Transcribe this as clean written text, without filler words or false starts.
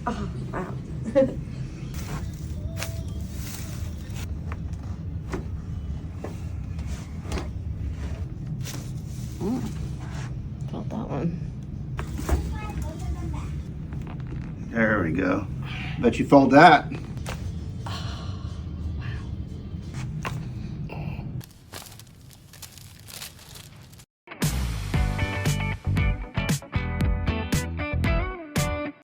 Oh, wow. Felt that one. There we go. Bet you felt that.